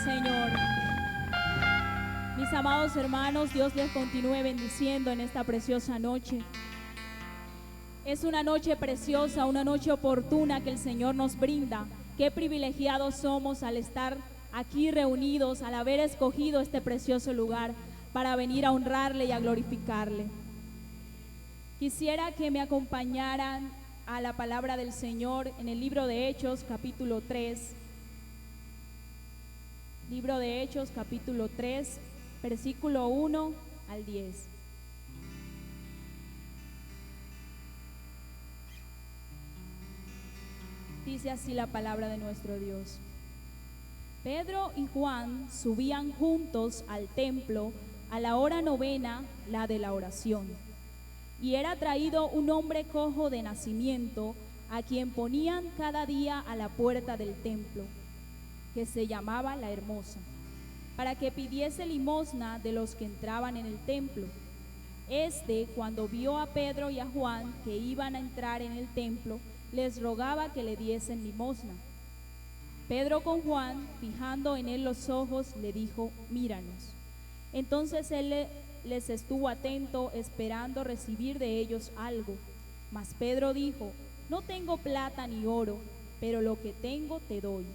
Señor. Mis amados hermanos, Dios les continúe bendiciendo en esta preciosa noche. Es una noche preciosa, una noche oportuna que el Señor nos brinda. Qué privilegiados somos al estar aquí reunidos, al haber escogido este precioso lugar para venir a honrarle y a glorificarle. Quisiera que me acompañaran a la palabra del Señor en el libro de Hechos, capítulo 3. Libro de Hechos, capítulo 3, versículo 1 al 10. Dice así la palabra de nuestro Dios. Pedro y Juan subían juntos al templo a la hora novena, la de la oración. Y era traído un hombre cojo de nacimiento, a quien ponían cada día a la puerta del templo, que se llamaba la Hermosa, para que pidiese limosna de los que entraban en el templo. Este, cuando vio a Pedro y a Juan que iban a entrar en el templo, les rogaba que le diesen limosna. Pedro con Juan, fijando en él los ojos, le dijo: míranos. Entonces él les estuvo atento, esperando recibir de ellos algo. Mas Pedro dijo: no tengo plata ni oro, pero lo que tengo te doy.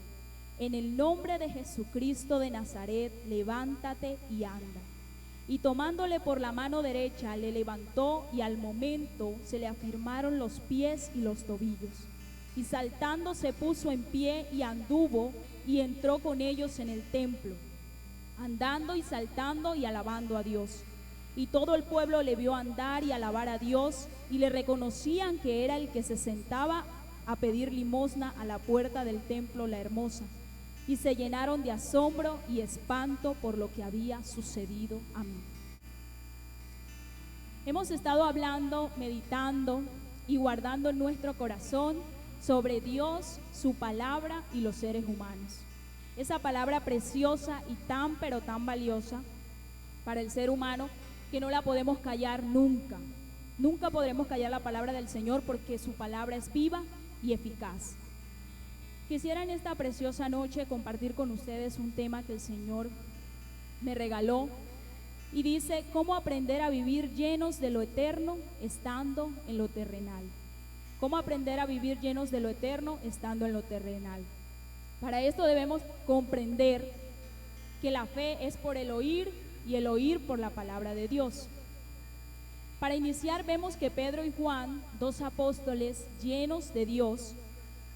En el nombre de Jesucristo de Nazaret, levántate y anda. Y tomándole por la mano derecha, le levantó, y al momento se le afirmaron los pies y los tobillos. Y saltando se puso en pie y anduvo, y entró con ellos en el templo, andando y saltando y alabando a Dios. Y todo el pueblo le vio andar y alabar a Dios, y le reconocían que era el que se sentaba a pedir limosna a la puerta del templo, la Hermosa. Y se llenaron de asombro y espanto por lo que había sucedido a mí. Hemos estado hablando, meditando y guardando en nuestro corazón sobre Dios, su palabra y los seres humanos. Esa palabra preciosa y tan pero tan valiosa para el ser humano que no la podemos callar nunca. Nunca podremos callar la palabra del Señor, porque su palabra es viva y eficaz. Quisiera en esta preciosa noche compartir con ustedes un tema que el Señor me regaló, y dice: ¿cómo aprender a vivir llenos de lo eterno estando en lo terrenal? ¿Cómo aprender a vivir llenos de lo eterno estando en lo terrenal? Para esto debemos comprender que la fe es por el oír y el oír por la palabra de Dios. Para iniciar, vemos que Pedro y Juan, dos apóstoles llenos de Dios,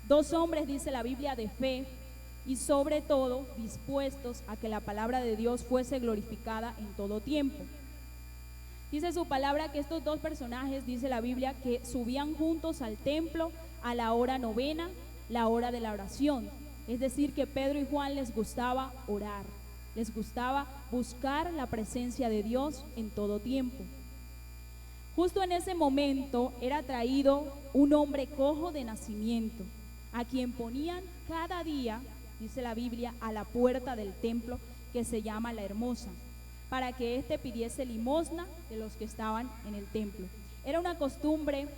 dos hombres, dice la Biblia, de fe, y sobre todo dispuestos a que la palabra de Dios fuese glorificada en todo tiempo. Dice su palabra que estos dos personajes, dice la Biblia, que subían juntos al templo a la hora novena, la hora de la oración. Es decir, que Pedro y Juan les gustaba orar, les gustaba buscar la presencia de Dios en todo tiempo. Justo en ese momento era traído un hombre cojo de nacimiento, a quien ponían cada día, dice la Biblia, a la puerta del templo, que se llama la Hermosa, para que éste pidiese limosna de los que estaban en el templo. Era una costumbre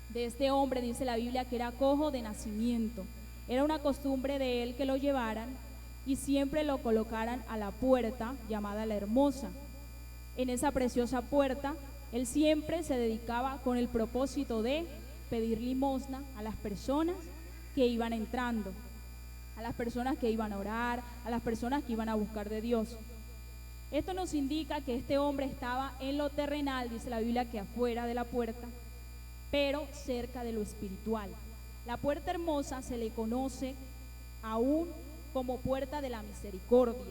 de este hombre, dice la Biblia, que era cojo de nacimiento. Era una costumbre de él que lo llevaran y siempre lo colocaran a la puerta llamada la Hermosa. En esa preciosa puerta, él siempre se dedicaba con el propósito de pedir limosna a las personas que iban entrando, a las personas que iban a orar, a las personas que iban a buscar de Dios. Esto nos indica que este hombre estaba en lo terrenal, dice la Biblia, que afuera de la puerta, pero cerca de lo espiritual. La puerta Hermosa se le conoce aún como puerta de la misericordia.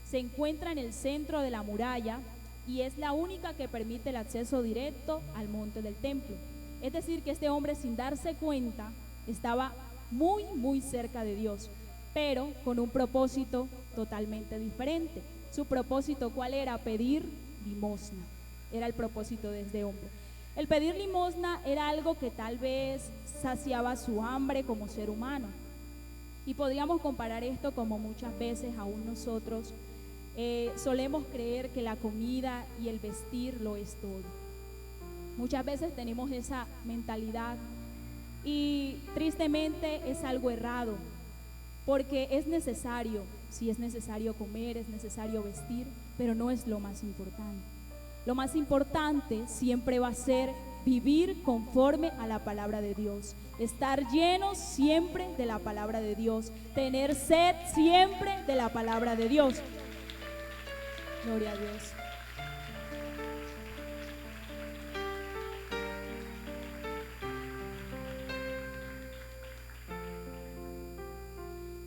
Se encuentra en el centro de la muralla y es la única que permite el acceso directo al monte del templo. Es decir, que este hombre, sin darse cuenta, estaba muy cerca de Dios, pero con un propósito totalmente diferente. Su propósito, ¿cuál era? Pedir limosna. Era el propósito de este hombre. El pedir limosna era algo que tal vez saciaba su hambre como ser humano. Y podríamos comparar esto como muchas veces aún nosotros solemos creer que la comida y el vestir lo es todo. Muchas veces tenemos esa mentalidad y tristemente es algo errado, porque es necesario si es necesario comer, es necesario vestir, pero no es lo más importante. Lo más importante siempre va a ser vivir conforme a la palabra de Dios, estar llenos siempre de la palabra de Dios, tener sed siempre de la palabra de Dios. Gloria a Dios.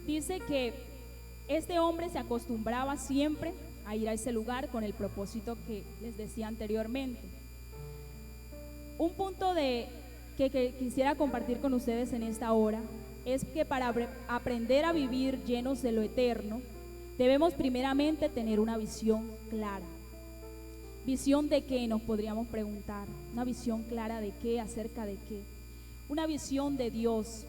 Dice que este hombre se acostumbraba siempre a ir a ese lugar con el propósito que les decía anteriormente. Un punto que quisiera compartir con ustedes en esta hora es que para aprender a vivir llenos de lo eterno, debemos primeramente tener una visión clara. ¿Visión de qué? Nos podríamos preguntar. Una visión clara de qué, acerca de qué. Una visión de Dios.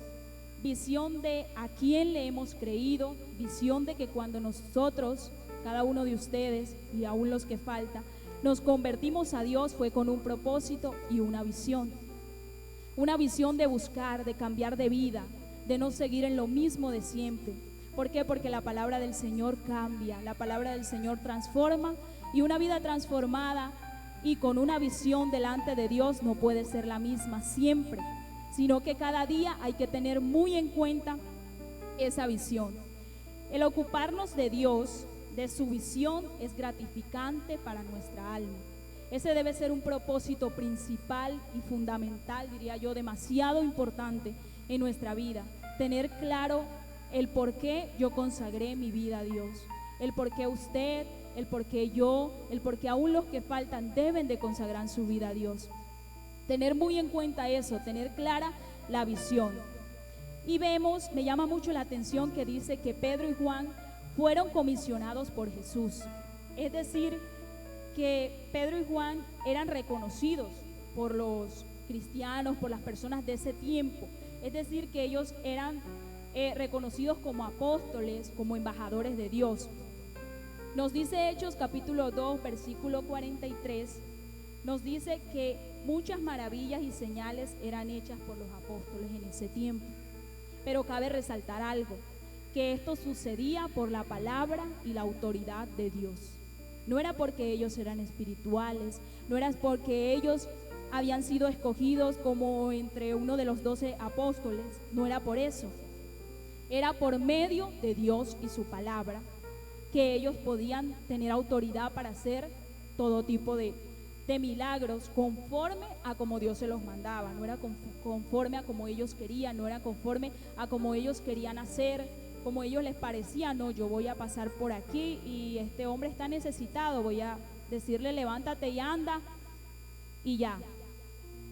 Visión de a quién le hemos creído, visión de que cuando nosotros, cada uno de ustedes y aún los que falta, nos convertimos a Dios fue con un propósito y una visión. Una visión de buscar, de cambiar de vida, de no seguir en lo mismo de siempre. ¿Por qué? Porque la palabra del Señor cambia, la palabra del Señor transforma, y una vida transformada y con una visión delante de Dios no puede ser la misma siempre, sino que cada día hay que tener muy en cuenta esa visión. El ocuparnos de Dios, de su visión, es gratificante para nuestra alma. Ese debe ser un propósito principal y fundamental, diría yo, demasiado importante en nuestra vida. Tener claro el por qué yo consagré mi vida a Dios, el por qué usted, el por qué yo, el por qué aún los que faltan deben de consagrar su vida a Dios. Tener muy en cuenta eso, tener clara la visión. Y vemos, me llama mucho la atención que dice que Pedro y Juan fueron comisionados por Jesús. Es decir, que Pedro y Juan eran reconocidos por los cristianos, por las personas de ese tiempo. Es decir, que ellos eran reconocidos como apóstoles, como embajadores de Dios. Nos dice Hechos capítulo 2, versículo 43, nos dice que muchas maravillas y señales eran hechas por los apóstoles en ese tiempo. Pero cabe resaltar algo, que esto sucedía por la palabra y la autoridad de Dios. No era porque ellos eran espirituales, no era porque ellos habían sido escogidos como entre uno de los 12 apóstoles, no era por eso. Era por medio de Dios y su palabra que ellos podían tener autoridad para hacer todo tipo de milagros conforme a como Dios se los mandaba. No era conforme a como ellos querían, no era conforme a como ellos querían hacer, como ellos les parecía. No, yo voy a pasar por aquí y este hombre está necesitado, voy a decirle levántate y anda y ya.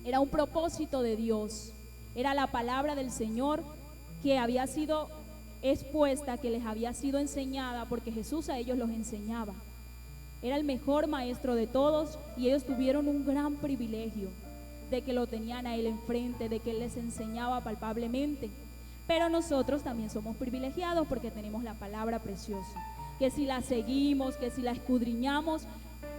Era un propósito de Dios, era la palabra del Señor que había sido expuesta, que les había sido enseñada, porque Jesús a ellos los enseñaba. Era el mejor maestro de todos y ellos tuvieron un gran privilegio de que lo tenían a él enfrente, de que él les enseñaba palpablemente. Pero nosotros también somos privilegiados porque tenemos la palabra preciosa, que si la seguimos, que si la escudriñamos,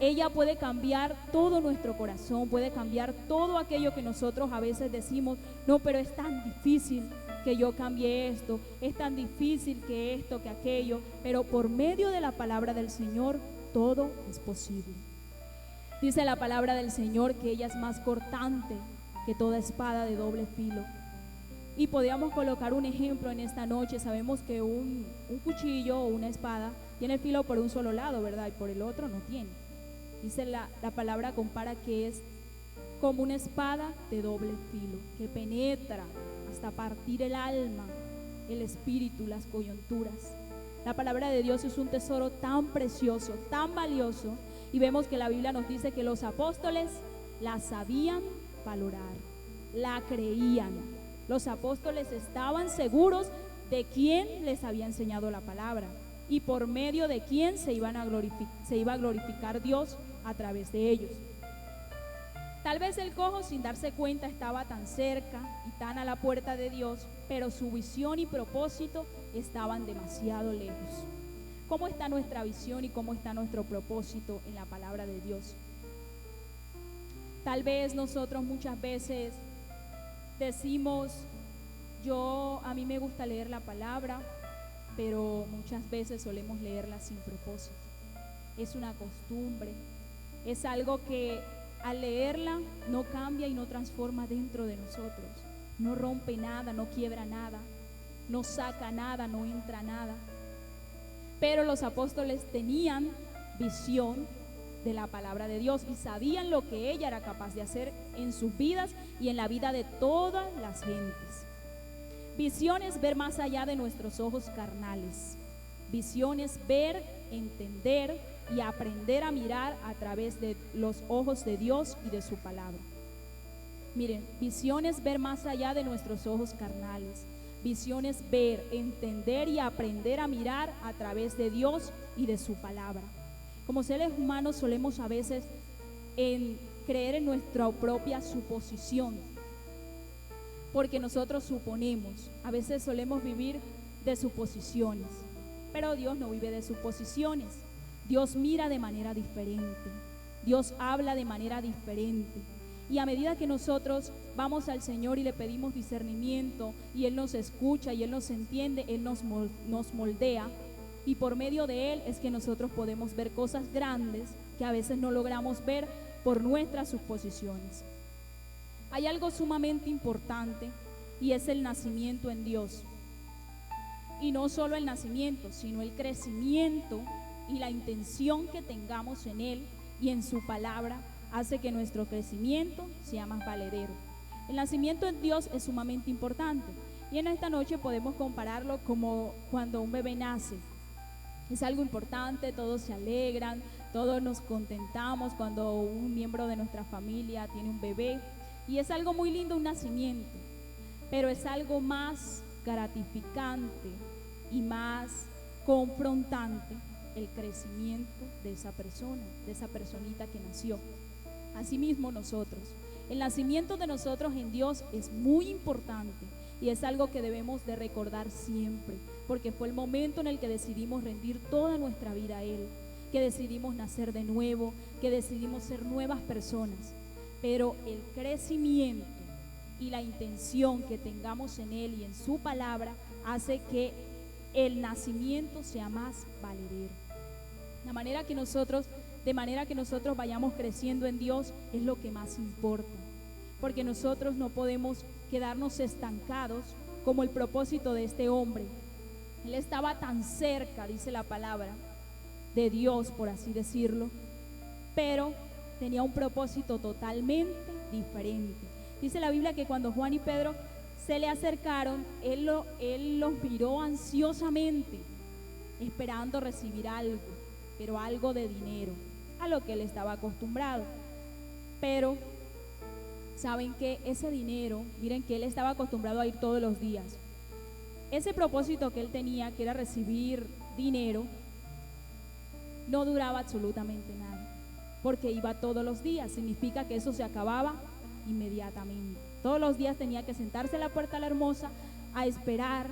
ella puede cambiar todo nuestro corazón, puede cambiar todo aquello que nosotros a veces decimos, no, pero es tan difícil que yo cambie esto, es tan difícil que esto, que aquello, pero por medio de la palabra del Señor todo es posible. Dice la palabra del Señor que ella es más cortante que toda espada de doble filo. Y podríamos colocar un ejemplo en esta noche. Sabemos que un cuchillo o una espada tiene el filo por un solo lado, ¿verdad? Y por el otro no tiene. Dice la palabra, compara que es como una espada de doble filo, que penetra hasta partir el alma, el espíritu, las coyunturas. La palabra de Dios es un tesoro tan precioso, tan valioso, y vemos que la Biblia nos dice que los apóstoles la sabían valorar, la creían. Los apóstoles estaban seguros de quién les había enseñado la palabra y por medio de quién se iba a glorificar Dios a través de ellos. Tal vez el cojo, sin darse cuenta, estaba tan cerca y tan a la puerta de Dios, pero su visión y propósito estaban demasiado lejos. ¿Cómo está nuestra visión y cómo está nuestro propósito en la palabra de Dios? Tal vez nosotros muchas veces decimos, a mí me gusta leer la palabra, pero muchas veces solemos leerla sin propósito. Es una costumbre, es algo que al leerla no cambia y no transforma dentro de nosotros, no rompe nada, no quiebra nada, no saca nada, no entra nada. Pero los apóstoles tenían visión de la palabra de Dios y sabían lo que ella era capaz de hacer en sus vidas y en la vida de todas las gentes. Visión es ver más allá de nuestros ojos carnales. Visión es ver, entender y aprender a mirar a través de los ojos de Dios y de su palabra. Miren, visión es ver más allá de nuestros ojos carnales. Visión es ver, entender y aprender a mirar a través de Dios y de su palabra. Como seres humanos solemos a veces creer en nuestra propia suposición, porque nosotros suponemos, a veces solemos vivir de suposiciones, pero Dios no vive de suposiciones. Dios mira de manera diferente, Dios habla de manera diferente. Y a medida que nosotros vamos al Señor y le pedimos discernimiento y Él nos escucha y Él nos entiende, Él nos moldea, y por medio de Él es que nosotros podemos ver cosas grandes que a veces no logramos ver por nuestras suposiciones. Hay algo sumamente importante y es el nacimiento en Dios. Y no solo el nacimiento, sino el crecimiento y la intención que tengamos en Él y en su palabra hace que nuestro crecimiento sea más valedero. El nacimiento en Dios es sumamente importante y en esta noche podemos compararlo como cuando un bebé nace. Es algo importante, todos se alegran, todos nos contentamos cuando un miembro de nuestra familia tiene un bebé y es algo muy lindo un nacimiento, pero es algo más gratificante y más confrontante el crecimiento de esa persona, de esa personita que nació. Asimismo nosotros, el nacimiento de nosotros en Dios es muy importante y es algo que debemos de recordar siempre, porque fue el momento en el que decidimos rendir toda nuestra vida a Él, que decidimos nacer de nuevo, que decidimos ser nuevas personas. Pero el crecimiento y la intención que tengamos en Él y en su palabra hace que el nacimiento sea más valedero. De manera que nosotros vayamos creciendo en Dios es lo que más importa, porque nosotros no podemos quedarnos estancados como el propósito de este hombre. Él estaba tan cerca, dice la palabra, de Dios, por así decirlo, pero tenía un propósito totalmente diferente. Dice la Biblia que cuando Juan y Pedro se le acercaron, él los miró ansiosamente, esperando recibir algo, pero algo de dinero, a lo que él estaba acostumbrado. Pero saben que ese dinero, miren que él estaba acostumbrado a ir todos los días. Ese propósito que él tenía, que era recibir dinero, no duraba absolutamente nada, porque iba todos los días. Significa que eso se acababa inmediatamente. Todos los días tenía que sentarse en la puerta de la hermosa a esperar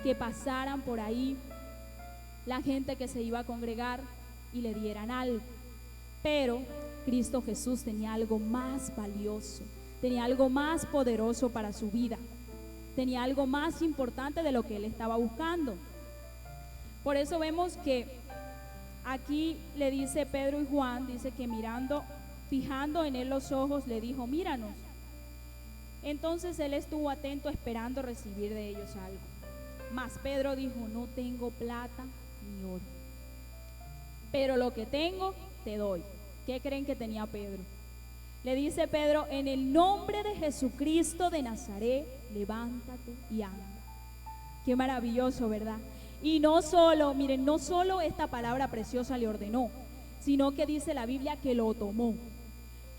que pasaran por ahí la gente que se iba a congregar y le dieran algo. Pero Cristo Jesús tenía algo más valioso, tenía algo más poderoso para su vida, tenía algo más importante de lo que él estaba buscando. Por eso vemos que aquí le dice Pedro y Juan, dice que fijando en él los ojos, le dijo: míranos. Entonces él estuvo atento esperando recibir de ellos algo. Mas Pedro dijo: no tengo plata ni oro, pero lo que tengo te doy. ¿Qué creen que tenía Pedro? Le dice Pedro: en el nombre de Jesucristo de Nazaret, levántate y anda. Qué maravilloso, ¿verdad? Y no solo, miren, no solo esta palabra preciosa le ordenó, sino que dice la Biblia que lo tomó.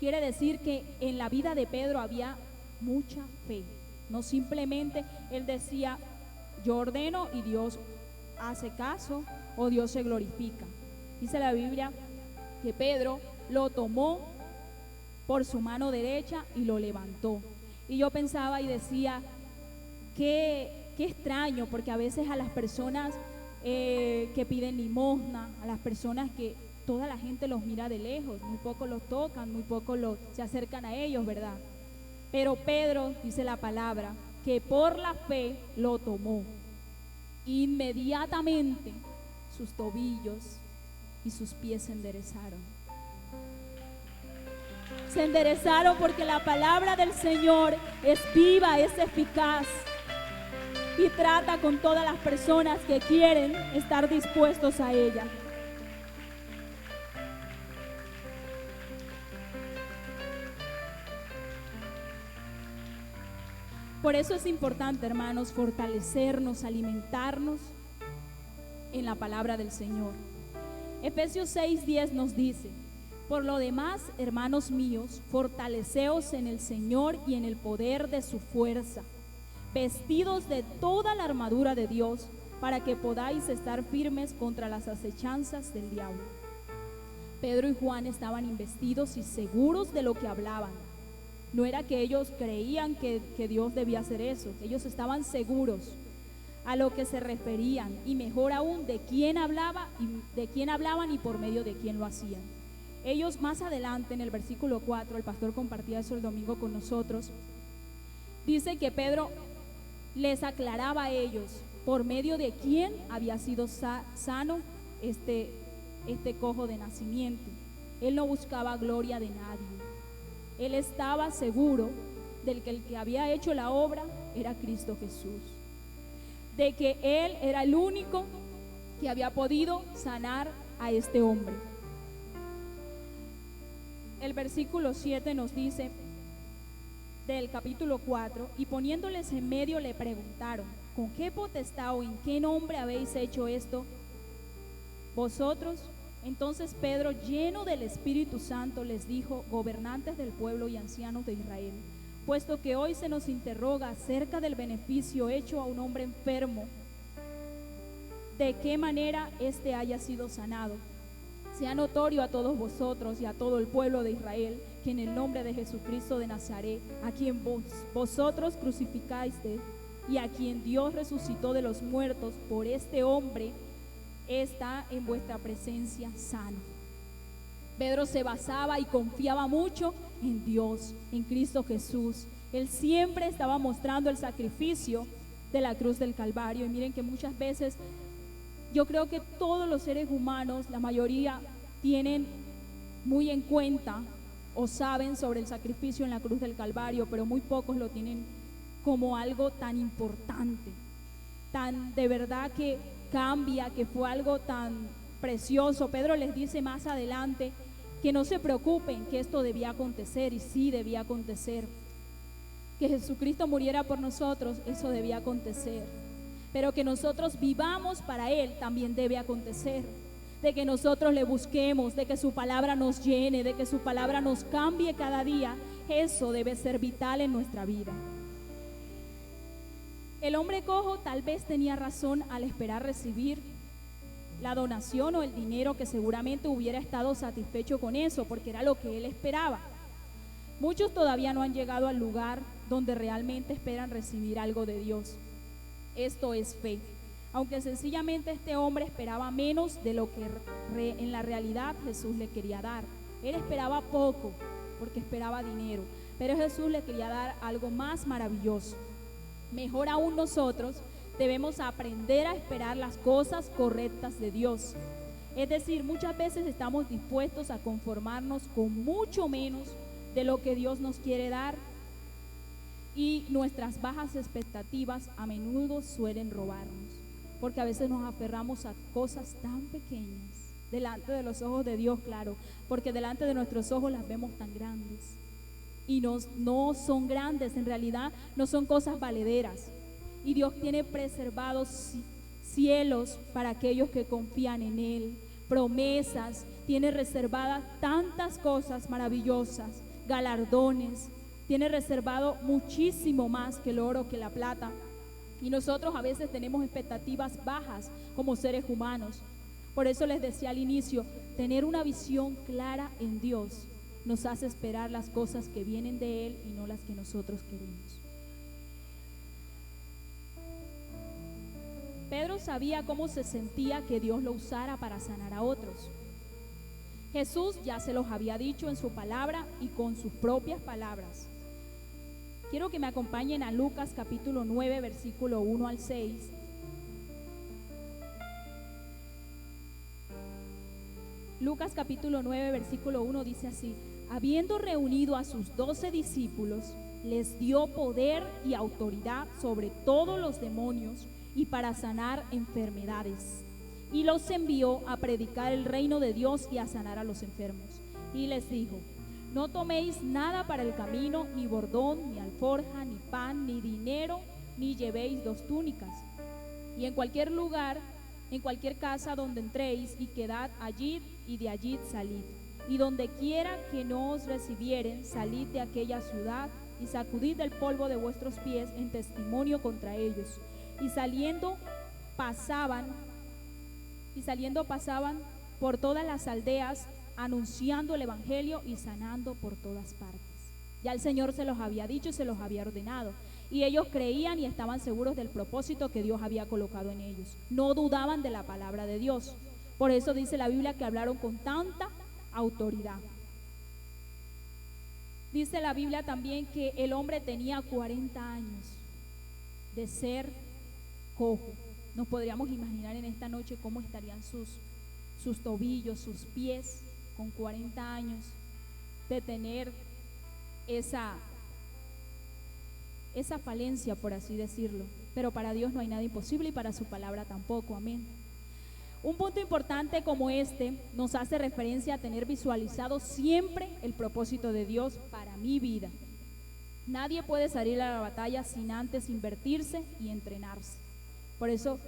Quiere decir que en la vida de Pedro había mucha fe. No simplemente él decía: yo ordeno y Dios hace caso o Dios se glorifica. Dice la Biblia que Pedro lo tomó por su mano derecha y lo levantó. Y yo pensaba y decía, qué extraño, porque a veces a las personas que piden limosna, a las personas que toda la gente los mira de lejos, muy pocos los tocan, muy pocos se acercan a ellos, ¿verdad? Pero Pedro, dice la palabra, que por la fe lo tomó. Inmediatamente sus tobillos y sus pies se enderezaron. Se enderezaron porque la palabra del Señor es viva, es eficaz y trata con todas las personas que quieren estar dispuestos a ella. Por eso es importante, hermanos, fortalecernos, alimentarnos en la palabra del Señor. Efesios 6:10 nos dice: por lo demás, hermanos míos, fortaleceos en el Señor y en el poder de su fuerza, vestidos de toda la armadura de Dios, para que podáis estar firmes contra las acechanzas del diablo. Pedro y Juan estaban investidos y seguros de lo que hablaban. No era que ellos creían que Dios debía hacer eso, ellos estaban seguros a lo que se referían, y mejor aún de quién hablaban y por medio de quién lo hacían. Ellos más adelante en el versículo 4, el pastor compartía eso el domingo con nosotros, dice que Pedro les aclaraba a ellos por medio de quién había sido sano este cojo de nacimiento. Él no buscaba gloria de nadie. Él estaba seguro del que el que había hecho la obra era Cristo Jesús, de que Él era el único que había podido sanar a este hombre. El versículo 7 nos dice del capítulo 4: y poniéndoles en medio le preguntaron: ¿con qué potestad o en qué nombre habéis hecho esto vosotros? Entonces Pedro, lleno del Espíritu Santo, les dijo: gobernantes del pueblo y ancianos de Israel, puesto que hoy se nos interroga acerca del beneficio hecho a un hombre enfermo, de qué manera éste haya sido sanado, sea notorio a todos vosotros y a todo el pueblo de Israel que en el nombre de Jesucristo de Nazaret, a quien vosotros crucificaste y a quien Dios resucitó de los muertos, por este hombre está en vuestra presencia sano. Pedro se basaba y confiaba mucho en Dios, en Cristo Jesús. Él siempre estaba mostrando el sacrificio de la cruz del Calvario. Y miren que muchas veces yo creo que todos los seres humanos, la mayoría, tienen muy en cuenta o saben sobre el sacrificio en la cruz del Calvario, pero muy pocos lo tienen como algo tan importante, tan de verdad que cambia, que fue algo tan precioso. Pedro les dice más adelante que no se preocupen, que esto debía acontecer, y sí debía acontecer. Que Jesucristo muriera por nosotros, eso debía acontecer. Pero que nosotros vivamos para Él también debe acontecer. De que nosotros le busquemos, de que su palabra nos llene, de que su palabra nos cambie cada día, eso debe ser vital en nuestra vida. El hombre cojo tal vez tenía razón al esperar recibir la donación o el dinero, que seguramente hubiera estado satisfecho con eso, porque era lo que él esperaba. Muchos todavía no han llegado al lugar donde realmente esperan recibir algo de Dios. Esto es fe. Aunque sencillamente este hombre esperaba menos de lo que en la realidad Jesús le quería dar. Él esperaba poco porque esperaba dinero, pero Jesús le quería dar algo más maravilloso. Mejor aún, nosotros debemos aprender a esperar las cosas correctas de Dios. Es decir, muchas veces estamos dispuestos a conformarnos con mucho menos de lo que Dios nos quiere dar, y nuestras bajas expectativas a menudo suelen robarnos, porque a veces nos aferramos a cosas tan pequeñas delante de los ojos de Dios, claro, porque delante de nuestros ojos las vemos tan grandes. Y no son grandes, en realidad no son cosas valederas. Y Dios tiene preservados cielos para aquellos que confían en Él, promesas, tiene reservadas tantas cosas maravillosas, galardones, tiene reservado muchísimo más que el oro, que la plata. Y nosotros a veces tenemos expectativas bajas como seres humanos. Por eso les decía al inicio, tener una visión clara en Dios nos hace esperar las cosas que vienen de Él y no las que nosotros queremos. Pedro sabía cómo se sentía que Dios lo usara para sanar a otros. Jesús ya se los había dicho en su palabra y con sus propias palabras. Quiero que me acompañen a Lucas capítulo 9, versículo 1 al 6. Lucas capítulo 9, versículo 1 dice así: habiendo reunido a sus 12 discípulos, les dio poder y autoridad sobre todos los demonios y para sanar enfermedades. Y los envió a predicar el reino de Dios y a sanar a los enfermos. Y les dijo: no toméis nada para el camino, ni bordón, ni alforja, ni pan, ni dinero, ni llevéis 2 túnicas. Y en cualquier lugar, en cualquier casa donde entréis, y quedad allí, y de allí salid. Y donde quiera que no os recibieren, salid de aquella ciudad, y sacudid el polvo de vuestros pies en testimonio contra ellos. Y saliendo pasaban por todas las aldeas, anunciando el evangelio y sanando por todas partes. Ya el Señor se los había dicho y se los había ordenado, y ellos creían y estaban seguros del propósito que Dios había colocado en ellos. No dudaban de la palabra de Dios. Por eso dice la Biblia que hablaron con tanta autoridad. Dice la Biblia también que el hombre tenía 40 años de ser cojo. Nos podríamos imaginar en esta noche cómo estarían sus tobillos, sus pies, con 40 años de tener esa falencia, por así decirlo. Pero para Dios no hay nada imposible y para su palabra tampoco. Amén. Un punto importante como este nos hace referencia a tener visualizado siempre el propósito de Dios para mi vida. Nadie puede salir a la batalla sin antes invertirse y entrenarse. Por eso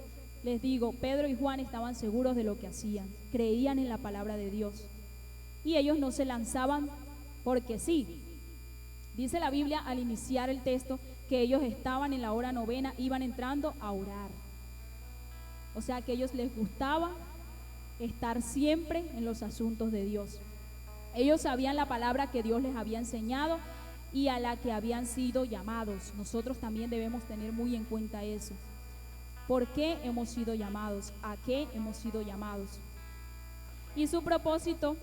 les digo, Pedro y Juan estaban seguros de lo que hacían, creían en la palabra de Dios. Y ellos no se lanzaban porque sí. Dice la Biblia al iniciar el texto que ellos estaban en la hora novena, iban entrando a orar. O sea que a ellos les gustaba estar siempre en los asuntos de Dios. Ellos sabían la palabra que Dios les había enseñado y a la que habían sido llamados. Nosotros también debemos tener muy en cuenta eso. ¿Por qué hemos sido llamados? ¿A qué hemos sido llamados? Y su propósito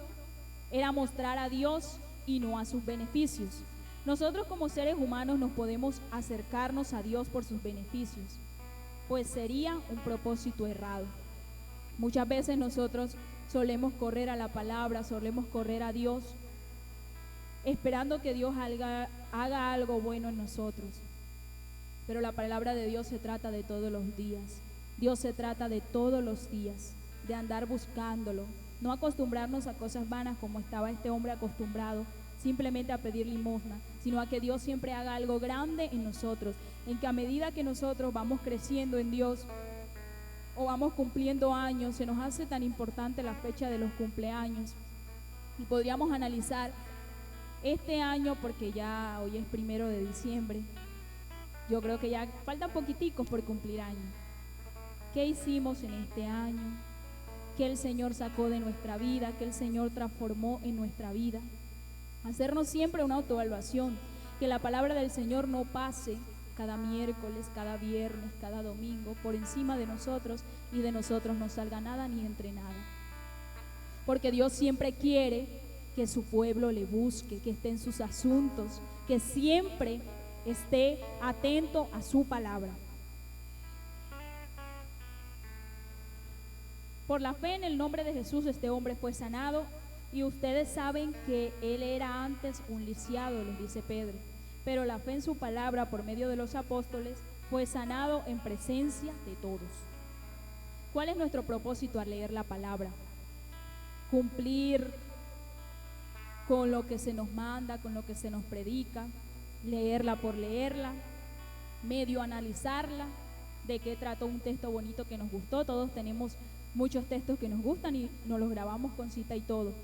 era mostrar a Dios y no a sus beneficios. Nosotros como seres humanos nos podemos acercarnos a Dios por sus beneficios, pues sería un propósito errado. Muchas veces nosotros solemos correr a la palabra, solemos correr a Dios, esperando que Dios haga algo bueno en nosotros. Pero la palabra de Dios se trata de todos los días. Dios se trata de todos los días, de andar buscándolo, no acostumbrarnos a cosas vanas como estaba este hombre acostumbrado, simplemente a pedir limosna, sino a que Dios siempre haga algo grande en nosotros, en que a medida que nosotros vamos creciendo en Dios o vamos cumpliendo años, se nos hace tan importante la fecha de los cumpleaños. Y podríamos analizar este año, porque ya hoy es 1 de diciembre, yo creo que ya faltan poquiticos por cumplir años. ¿Qué hicimos en este año? ¿Qué el Señor sacó de nuestra vida? ¿Qué el Señor transformó en nuestra vida? Hacernos siempre una autoevaluación, que la palabra del Señor no pase cada miércoles, cada viernes, cada domingo por encima de nosotros y de nosotros no salga nada ni entre nada. Porque Dios siempre quiere que su pueblo le busque, que esté en sus asuntos, que siempre esté atento a su palabra. Por la fe en el nombre de Jesús, este hombre fue sanado. Y ustedes saben que él era antes un lisiado, les dice Pedro. Pero la fe en su palabra por medio de los apóstoles fue sanado en presencia de todos. ¿Cuál es nuestro propósito al leer la palabra? Cumplir con lo que se nos manda, con lo que se nos predica, leerla por leerla, medio analizarla, de qué trató un texto bonito que nos gustó. Todos tenemos muchos textos que nos gustan y nos los grabamos con cita y todo.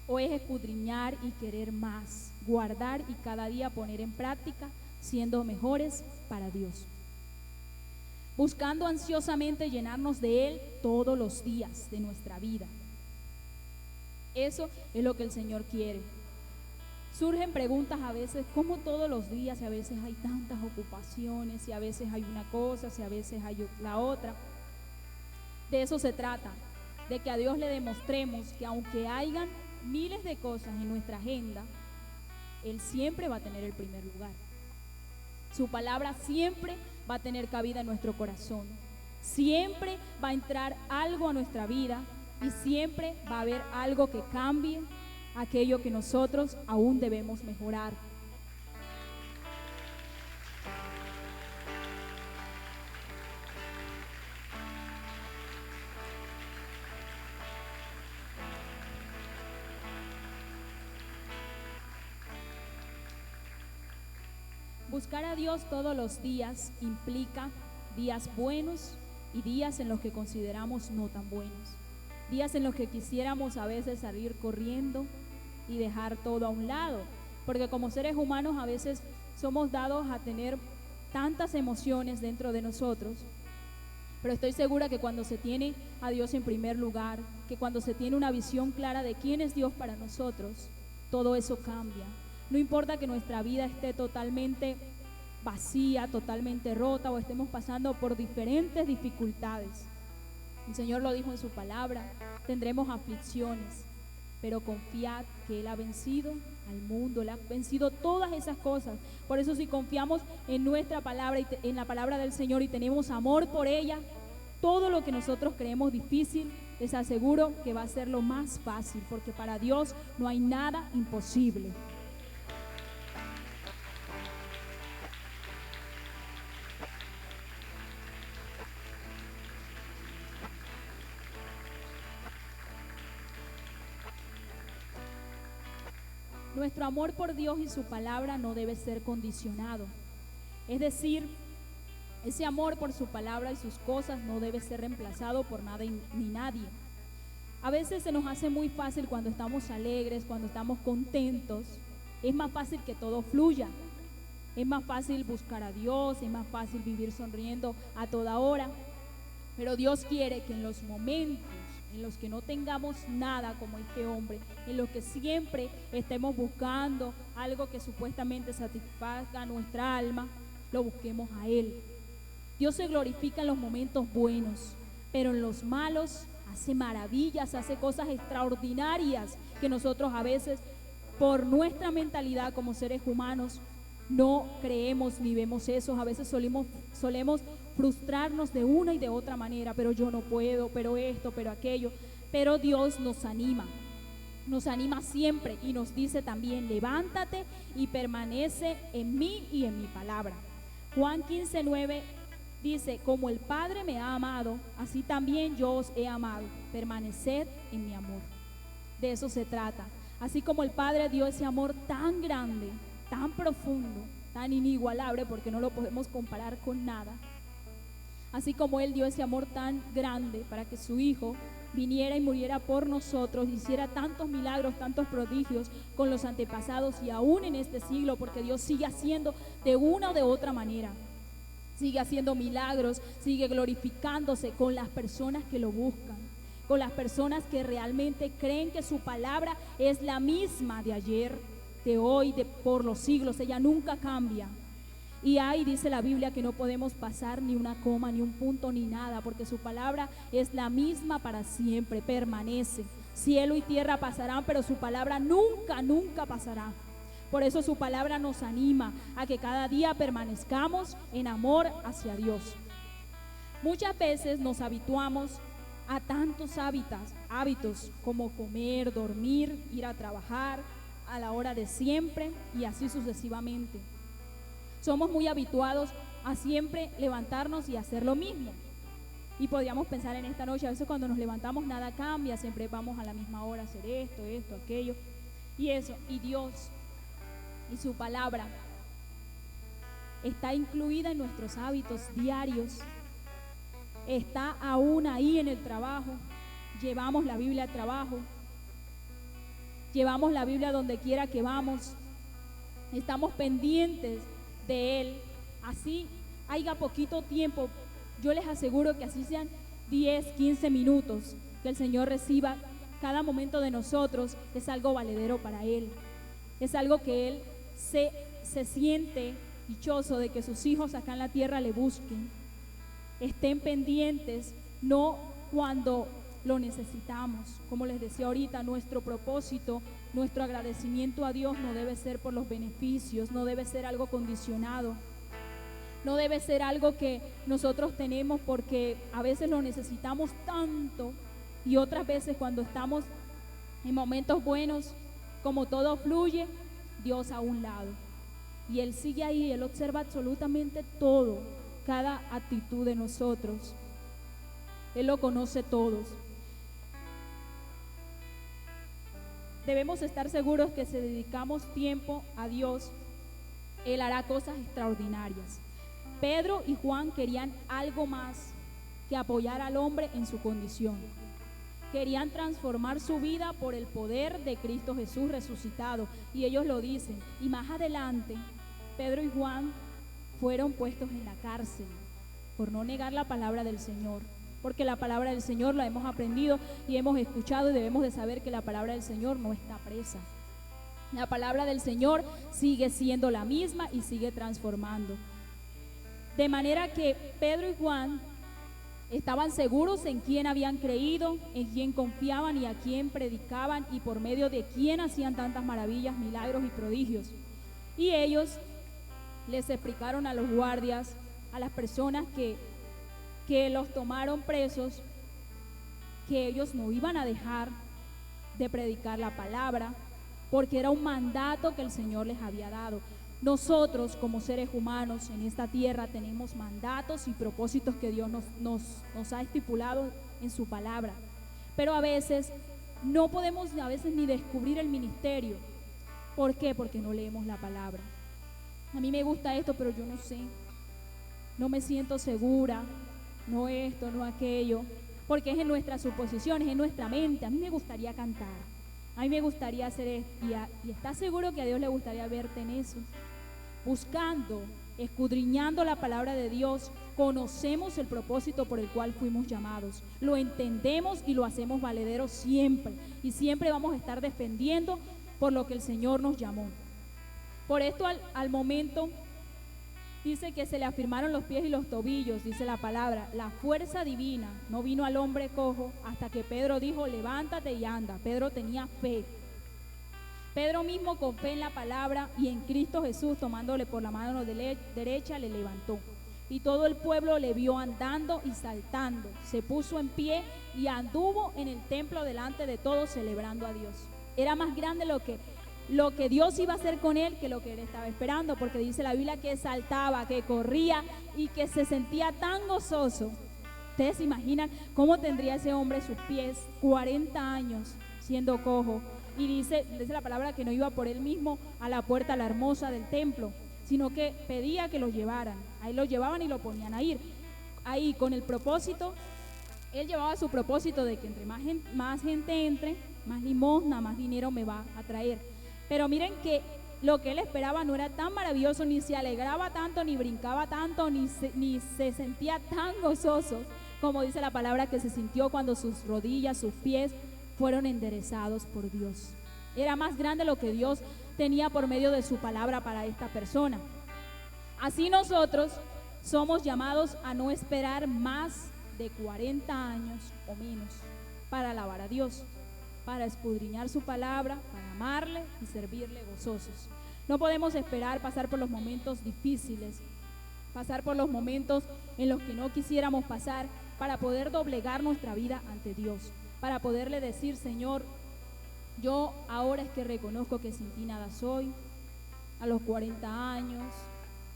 O es escudriñar y querer más, guardar y cada día poner en práctica, siendo mejores para Dios. Buscando ansiosamente llenarnos de Él todos los días de nuestra vida. Eso es lo que el Señor quiere. Surgen preguntas a veces, ¿cómo todos los días? Si a veces hay tantas ocupaciones, si a veces hay una cosa, si a veces hay la otra. De eso se trata, de que a Dios le demostremos que aunque hayan miles de cosas en nuestra agenda, Él siempre va a tener el primer lugar. Su palabra siempre va a tener cabida en nuestro corazón. Siempre va a entrar algo a nuestra vida y siempre va a haber algo que cambie aquello que nosotros aún debemos mejorar. Buscar a Dios todos los días implica días buenos y días en los que consideramos no tan buenos. Días en los que quisiéramos a veces salir corriendo y dejar todo a un lado. Porque como seres humanos a veces somos dados a tener tantas emociones dentro de nosotros. Pero estoy segura que cuando se tiene a Dios en primer lugar, que cuando se tiene una visión clara de quién es Dios para nosotros, todo eso cambia. No importa que nuestra vida esté totalmente vacía, totalmente rota o estemos pasando por diferentes dificultades. El Señor lo dijo en su palabra, tendremos aflicciones, pero confiad que Él ha vencido al mundo, Él ha vencido todas esas cosas. Por eso si confiamos en nuestra palabra y en la palabra del Señor y tenemos amor por ella, todo lo que nosotros creemos difícil, les aseguro que va a ser lo más fácil, porque para Dios no hay nada imposible. Nuestro amor por Dios y su palabra no debe ser condicionado. Es decir, ese amor por su palabra y sus cosas no debe ser reemplazado por nada ni nadie. A veces se nos hace muy fácil cuando estamos alegres, cuando estamos contentos. Es más fácil que todo fluya. Es más fácil buscar a Dios, es más fácil vivir sonriendo a toda hora. Pero Dios quiere que en los momentos en los que no tengamos nada como este hombre, en los que siempre estemos buscando algo que supuestamente satisfaga nuestra alma, lo busquemos a Él. Dios se glorifica en los momentos buenos, pero en los malos hace maravillas, hace cosas extraordinarias que nosotros a veces, por nuestra mentalidad como seres humanos, no creemos ni vemos eso. A veces solemos frustrarnos de una y de otra manera, pero yo no puedo, pero esto, pero aquello. Pero Dios nos anima siempre y nos dice también, levántate y permanece en mí y en mi palabra. Juan 15:9 dice, como el Padre me ha amado, así también yo os he amado, permaneced en mi amor. De eso se trata. Así como el Padre dio ese amor tan grande, tan profundo, tan inigualable, porque no lo podemos comparar con nada. Así como Él dio ese amor tan grande para que su Hijo viniera y muriera por nosotros, hiciera tantos milagros, tantos prodigios con los antepasados y aún en este siglo, porque Dios sigue haciendo de una o de otra manera. Sigue haciendo milagros, sigue glorificándose con las personas que lo buscan, con las personas que realmente creen que su palabra es la misma de ayer, de hoy, de por los siglos. Ella nunca cambia. Y ahí dice la Biblia que no podemos pasar ni una coma, ni un punto, ni nada, porque su palabra es la misma para siempre, permanece. Cielo y tierra pasarán, pero su palabra nunca, nunca pasará. Por eso su palabra nos anima a que cada día permanezcamos en amor hacia Dios. Muchas veces nos habituamos a tantos hábitos como comer, dormir, ir a trabajar a la hora de siempre y así sucesivamente. Somos muy habituados a siempre levantarnos y hacer lo mismo. Y podríamos pensar en esta noche, a veces cuando nos levantamos nada cambia, siempre vamos a la misma hora a hacer esto, aquello y eso. Y Dios y su palabra está incluida en nuestros hábitos diarios. Está aún ahí en el trabajo. Llevamos la Biblia al trabajo. Llevamos la Biblia donde quiera que vamos. Estamos pendientes de Él. Así haya poquito tiempo, yo les aseguro que así sean 10, 15 minutos, que el Señor reciba cada momento de nosotros, es algo valedero para Él. Es algo que Él se siente dichoso de que sus hijos acá en la tierra le busquen. Estén pendientes, no cuando lo necesitamos. Como les decía ahorita, nuestro propósito, nuestro agradecimiento a Dios no debe ser por los beneficios, no debe ser algo condicionado, no debe ser algo que nosotros tenemos porque a veces lo necesitamos tanto Y otras veces cuando estamos en momentos buenos, como todo fluye, Dios a un lado. Y Él sigue ahí, Él observa absolutamente todo, cada actitud de nosotros. Él lo conoce todos. Debemos estar seguros que si dedicamos tiempo a Dios, Él hará cosas extraordinarias. Pedro y Juan querían algo más que apoyar al hombre en su condición. Querían transformar su vida por el poder de Cristo Jesús resucitado. Y ellos lo dicen. Y más adelante, Pedro y Juan fueron puestos en la cárcel por no negar la palabra del Señor. Porque la palabra del Señor la hemos aprendido y hemos escuchado, y debemos de saber que la palabra del Señor no está presa. La palabra del Señor sigue siendo la misma y sigue transformando. De manera que Pedro y Juan estaban seguros en quién habían creído, en quién confiaban y a quién predicaban, y por medio de quién hacían tantas maravillas, milagros y prodigios. Y ellos les explicaron a los guardias, a las personas que los tomaron presos, que ellos no iban a dejar de predicar la palabra, porque era un mandato que el Señor les había dado. Nosotros como seres humanos en esta tierra tenemos mandatos y propósitos que Dios nos ha estipulado en su palabra, pero a veces no podemos ni descubrir el ministerio. ¿Por qué? Porque no leemos la palabra. A mí me gusta esto, pero yo no sé, no me siento segura, no esto, no aquello, porque es en nuestras suposiciones, en nuestra mente. A mí me gustaría cantar, a mí me gustaría hacer esto, y ¿estás seguro que a Dios le gustaría verte en eso? Buscando, escudriñando la palabra de Dios, conocemos el propósito por el cual fuimos llamados, lo entendemos y lo hacemos valedero siempre, y siempre vamos a estar defendiendo por lo que el Señor nos llamó. Por esto al momento dice que se le afirmaron los pies y los tobillos, dice la palabra. La fuerza divina no vino al hombre cojo hasta que Pedro dijo: levántate y anda. Pedro tenía fe. Pedro mismo, con fe en la palabra y en Cristo Jesús, tomándole por la mano derecha, le levantó. Y todo el pueblo le vio andando y saltando. Se puso en pie y anduvo en el templo delante de todos, celebrando a Dios. Era más grande lo que Dios iba a hacer con él que lo que él estaba esperando, porque dice la Biblia que saltaba, que corría y que se sentía tan gozoso. Ustedes se imaginan cómo tendría ese hombre sus pies, 40 años siendo cojo. Y dice la palabra que no iba por él mismo a la puerta, la hermosa del templo, sino que pedía que lo llevaran. Ahí lo llevaban y lo ponían a ir. Ahí con el propósito, él llevaba su propósito de que entre más gente entre, más limosna, más dinero me va a traer. Pero miren que lo que él esperaba no era tan maravilloso, ni se alegraba tanto, ni brincaba tanto, ni se sentía tan gozoso como dice la palabra que se sintió cuando sus rodillas, sus pies fueron enderezados por Dios. Era más grande lo que Dios tenía por medio de su palabra para esta persona. Así nosotros somos llamados a no esperar más de 40 años o menos para alabar a Dios, para escudriñar su palabra, para amarle y servirle gozosos. No podemos esperar pasar por los momentos difíciles, pasar por los momentos en los que no quisiéramos pasar, para poder doblegar nuestra vida ante Dios, para poderle decir: Señor, yo ahora es que reconozco que sin ti nada soy. A los 40 años,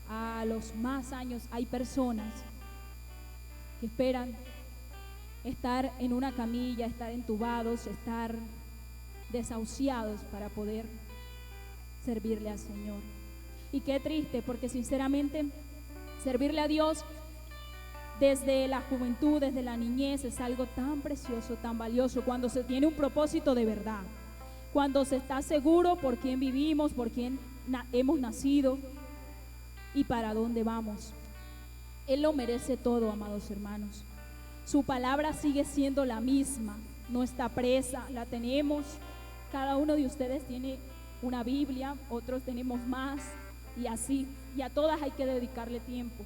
a los más años, hay personas que esperan estar en una camilla, estar entubados, estar desahuciados para poder servirle al Señor. Y qué triste, porque sinceramente servirle a Dios desde la juventud, desde la niñez, es algo tan precioso, tan valioso, cuando se tiene un propósito de verdad, cuando se está seguro por quién vivimos, por quién hemos nacido y para dónde vamos. Él lo merece todo, amados hermanos. Su palabra sigue siendo la misma, no está presa, la tenemos. Cada uno de ustedes tiene una Biblia, otros tenemos más, y así, y a todas hay que dedicarle tiempo.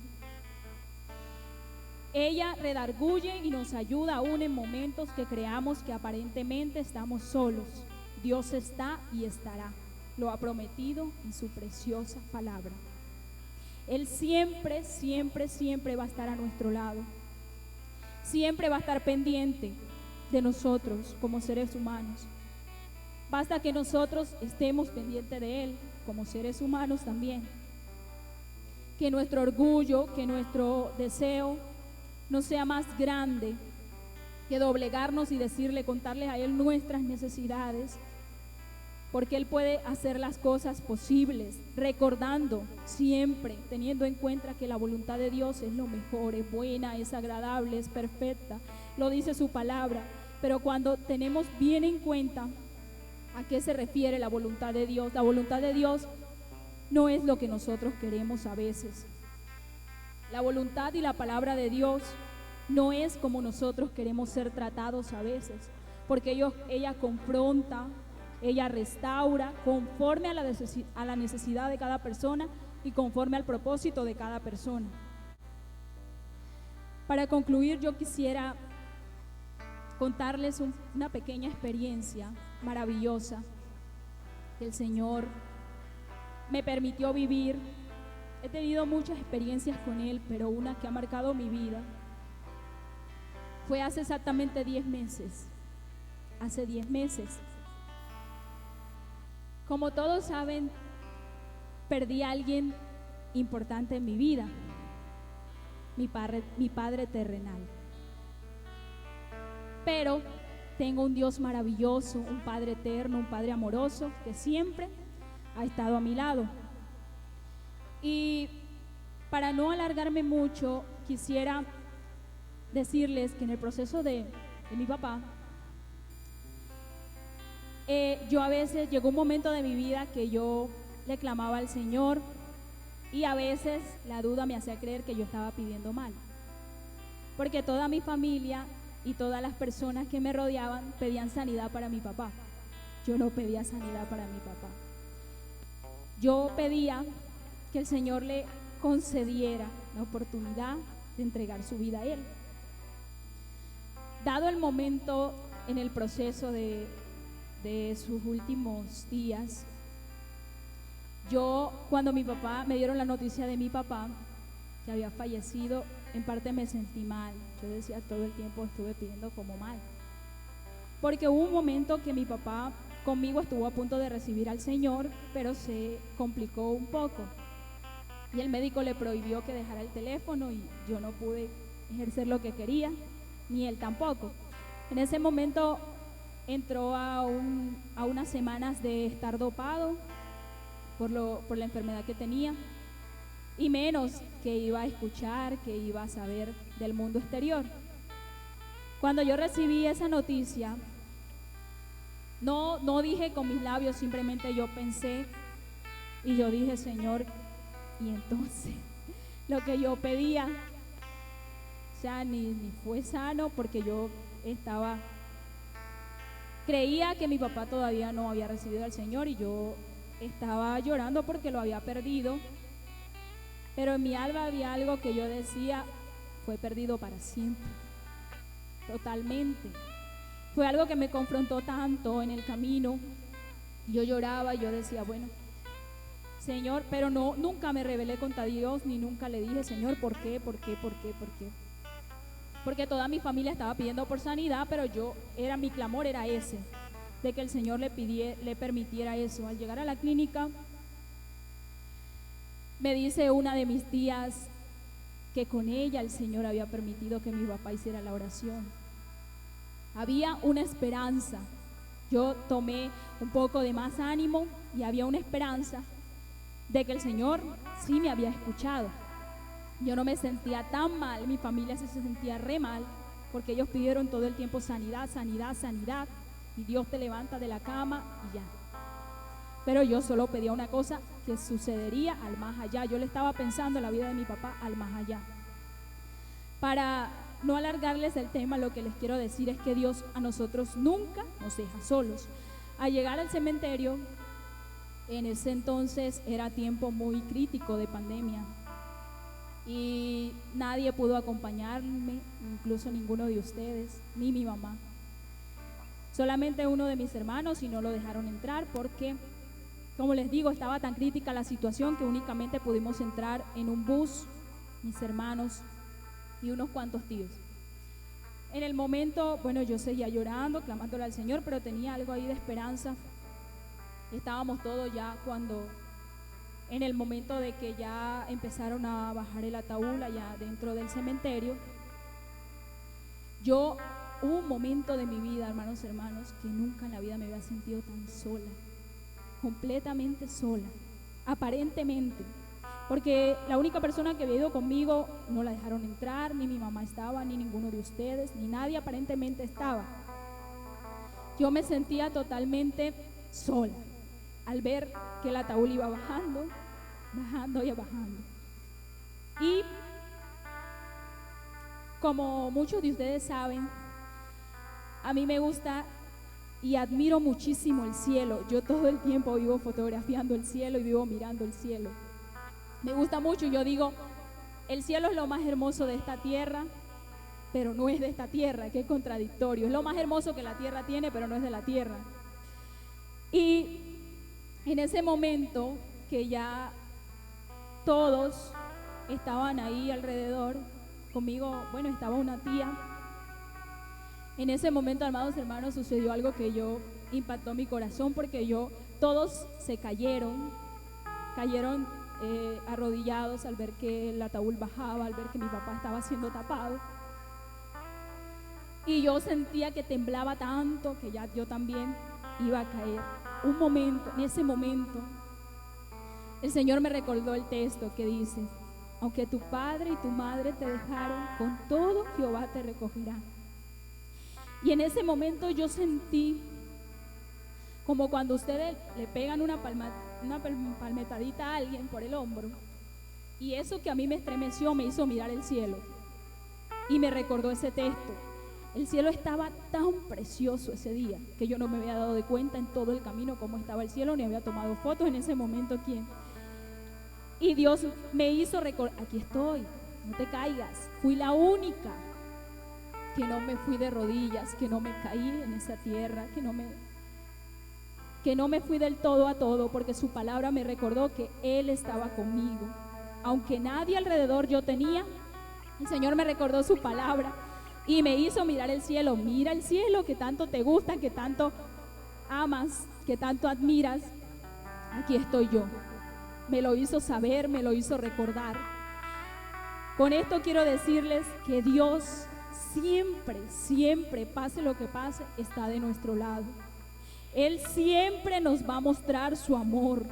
Ella redarguye y nos ayuda aún en momentos que creamos que aparentemente estamos solos. Dios está y estará, lo ha prometido en su preciosa palabra. Él siempre, siempre, siempre va a estar a nuestro lado. Siempre va a estar pendiente de nosotros como seres humanos. Basta que nosotros estemos pendientes de Él como seres humanos también. Que nuestro orgullo, que nuestro deseo no sea más grande que doblegarnos y decirle, contarles a Él nuestras necesidades, porque Él puede hacer las cosas posibles, recordando siempre, teniendo en cuenta que la voluntad de Dios es lo mejor, es buena, es agradable, es perfecta, lo dice su palabra. Pero cuando tenemos bien en cuenta a qué se refiere la voluntad de Dios no es lo que nosotros queremos a veces. La voluntad y la palabra de Dios no es como nosotros queremos ser tratados a veces, porque ella confronta, ella restaura conforme a la necesidad de cada persona y conforme al propósito de cada persona. Para concluir, yo quisiera contarles una pequeña experiencia maravillosa que el Señor me permitió vivir. He tenido muchas experiencias con Él, pero una que ha marcado mi vida fue hace exactamente 10 meses. Hace 10 meses. Como todos saben, perdí a alguien importante en mi vida, mi padre terrenal. Pero tengo un Dios maravilloso, un Padre eterno, un Padre amoroso que siempre ha estado a mi lado. Y para no alargarme mucho, quisiera decirles que en el proceso de mi papá, yo a veces llegó un momento de mi vida que yo le clamaba al Señor y a veces la duda me hacía creer que yo estaba pidiendo mal, porque toda mi familia y todas las personas que me rodeaban pedían sanidad para mi papá. Yo no pedía sanidad para mi papá. Yo pedía que el Señor le concediera la oportunidad de entregar su vida a Él. Dado el momento en el proceso de sus últimos días, cuando me dieron la noticia de mi papá que había fallecido, en parte me sentí mal. Yo decía, todo el tiempo estuve pidiendo como mal, porque hubo un momento que mi papá conmigo estuvo a punto de recibir al Señor, pero se complicó un poco y el médico le prohibió que dejara el teléfono y yo no pude ejercer lo que quería, ni él tampoco. En ese momento entró a unas semanas de estar dopado por la enfermedad que tenía, y menos que iba a escuchar, que iba a saber del mundo exterior. Cuando yo recibí esa noticia, no dije con mis labios, simplemente yo pensé y yo dije, Señor, y entonces lo que yo pedía, o sea, ni fue sano, porque yo creía que mi papá todavía no había recibido al Señor y yo estaba llorando porque lo había perdido. Pero en mi alma había algo que yo decía, fue perdido para siempre, totalmente. Fue algo que me confrontó tanto en el camino. Yo lloraba y yo decía, bueno, Señor, pero nunca me rebelé contra Dios, ni nunca le dije, Señor, ¿por qué? Porque toda mi familia estaba pidiendo por sanidad, pero mi clamor era ese, de que el Señor le permitiera eso. Al llegar a la clínica, me dice una de mis tías que con ella el Señor había permitido que mi papá hiciera la oración. Había una esperanza. Yo tomé un poco de más ánimo y había una esperanza de que el Señor sí me había escuchado. Yo no me sentía tan mal, mi familia se sentía re mal, porque ellos pidieron todo el tiempo sanidad, sanidad, sanidad, y Dios te levanta de la cama y ya. Pero yo solo pedía una cosa, que sucedería al más allá. Yo le estaba pensando en la vida de mi papá al más allá. Para no alargarles el tema, lo que les quiero decir es que Dios a nosotros nunca nos deja solos. Al llegar al cementerio, en ese entonces era tiempo muy crítico de pandemia y nadie pudo acompañarme, incluso ninguno de ustedes, ni mi mamá. Solamente uno de mis hermanos, y no lo dejaron entrar porque, como les digo, estaba tan crítica la situación que únicamente pudimos entrar en un bus, mis hermanos y unos cuantos tíos. en el momento, bueno, yo seguía llorando, clamándole al Señor, pero tenía algo ahí de esperanza. Estábamos todos ya cuando, en el momento de que ya empezaron a bajar el ataúd allá dentro del cementerio, hubo un momento de mi vida, hermanos, que nunca en la vida me había sentido tan sola, completamente sola, aparentemente, porque la única persona que había ido conmigo no la dejaron entrar, ni mi mamá estaba, ni ninguno de ustedes, ni nadie aparentemente estaba. Yo me sentía totalmente sola al ver que el ataúd iba bajando y bajando. Y como muchos de ustedes saben, a mí me gusta y admiro muchísimo el cielo. Yo todo el tiempo vivo fotografiando el cielo y vivo mirando el cielo. Me gusta mucho y yo digo, el cielo es lo más hermoso de esta tierra, pero no es de esta tierra, que es contradictorio. Es lo más hermoso que la tierra tiene, pero no es de la tierra. Y en ese momento que ya todos estaban ahí alrededor, conmigo, bueno, estaba una tía. En ese momento, amados hermanos, sucedió algo que impactó mi corazón, porque todos se cayeron arrodillados al ver que el ataúd bajaba, al ver que mi papá estaba siendo tapado. Y yo sentía que temblaba tanto que ya yo también iba a caer. En ese momento, el Señor me recordó el texto que dice: aunque tu padre y tu madre te dejaron, con todo Jehová te recogerá. Y en ese momento yo sentí como cuando ustedes le pegan una palmetadita a alguien por el hombro, y eso que a mí me estremeció me hizo mirar el cielo y me recordó ese texto. El cielo estaba tan precioso ese día que yo no me había dado de cuenta en todo el camino cómo estaba el cielo, ni había tomado fotos en ese momento. Y Dios me hizo recordar: aquí estoy, no te caigas. Fui la única que no me fui de rodillas, que no me caí en esa tierra, que no me fui del todo a todo, porque su palabra me recordó que Él estaba conmigo. Aunque nadie alrededor yo tenía, el Señor me recordó su palabra y me hizo mirar el cielo. Mira el cielo que tanto te gusta, que tanto amas, que tanto admiras. Aquí estoy yo. Me lo hizo saber, me lo hizo recordar. Con esto quiero decirles que Dios siempre, pase lo que pase, está de nuestro lado. Él siempre nos va a mostrar su amor.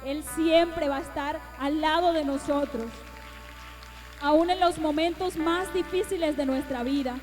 Él siempre va a estar al lado de nosotros, aún en los momentos más difíciles de nuestra vida.